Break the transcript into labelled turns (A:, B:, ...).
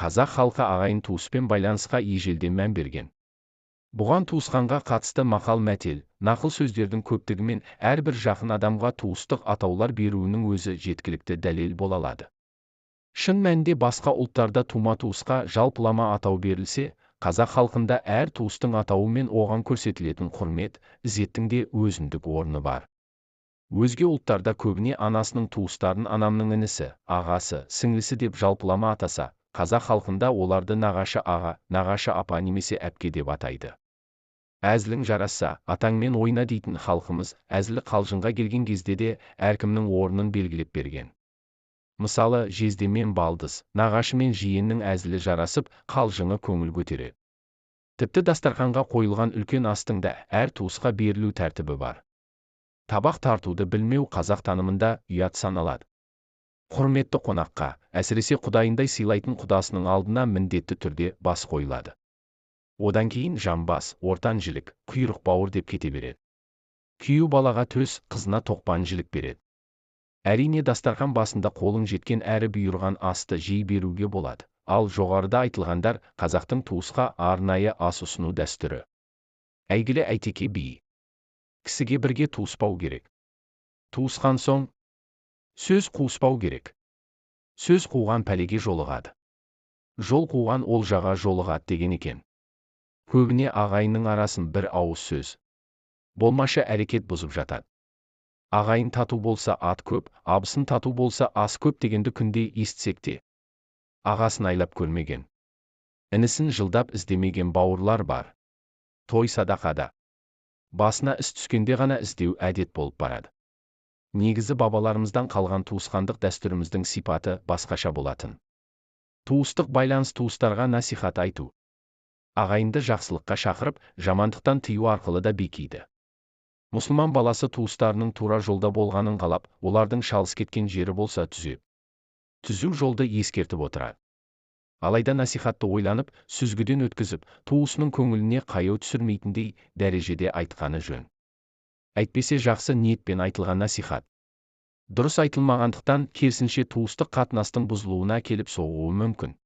A: Қазақ халқы ағайын туыспен байланысқа ежелден мән берген. Бұған туысқанға қатысты мақал-мәтел, нақыл сөздердің көптігімен әрбір жақын адамға туыстық атаулар беруінің өзі жеткілікті дәлел бола алады. Шын мәнінде басқа ұлттарда тума-туысқа жалпылама атау берілсе, қазақ халқында әр туыстың атауы мен оған көрсетілетін құрмет, ізеттің де өзіндік орны бар. Өзге ұлттарда көбіне анасының туыстарын анамның інісі, ағасы, сіңлісі деп жалпылама атаса, қазақ халқында оларды нағашы аға, нағашы апа немесе әпке деп атайды. Әзілің жарасса, атаңмен ойна дейтін халқымыз әзілі қалжыңға келген кезде де әркімнің орнын белгілеп берген. Мысалы, жезде мен балдыз, нағашы мен жиеннің әзілі жарасып, қалжыңы көңіл көтереді. Тіпті дастарханға қойылған үлкен астың да әр туысқа берілу тәртібі бар. Табақ тартуды білмеу қазақ танымында ұят саналады. Құрметті қонаққа, әсіресе құдайындай сыйлайтын құдасының алдына міндетті түрде бас қойылады. Одан кейін жамбас, ортан жілік, құйрық бауыр деп кете береді. Күйеу балаға төс, қызына тоқпан жілік береді. Әрине дастархан басында қолың жеткен әрі бұйырған асты жей беруге болады. Ал жоғарыда айтылғандар қазақтың туысқа арнайы ас ұсыну дәстүрі. Әйгілі Әйтеке би: кісіге бірге туыспау керек. Туысқан соң сөз қуыспау керек. Сөз қуған пәлеге жолығады. Жол қуған олжаға жолығады деген екен. Көбіне ағайынның арасын бір ауыз сөз болмашы әрекет бұзып жатады. Ағайын тату болса ат көп, абысын тату болса ас көп дегенді күнде естісек те, ағасын айлап көрмеген, інісін жылдап іздемеген бауырлар бар. Той садақада басына іс түскенде ғана іздеу әдет болып барады. Негізі бабаларымыздан қалған туысқандық дәстүріміздің сипаты басқаша болатын. Туыстық байланыс туыстарға насихат айту. Ағайынды жақсылыққа шақырып, жамандықтан тыю арқылы да бекиді. Мұсылман баласы туыстарының тура жолда болғанын қалап, олардың шалыс кеткен жері болса түзу жолды ескертіп отырады. Алайда насихатты ойланып, сүзгіден өткізіп, туысының көңіліне қаяу түсірмейтіндей дәрежеде айтқаны жөн. Әйтпесе жақсы ниетпен айтылған насихат дұрыс айтылмағандықтан керісінше туыстық қатынастың бұзылуына келіп соғуы мүмкін.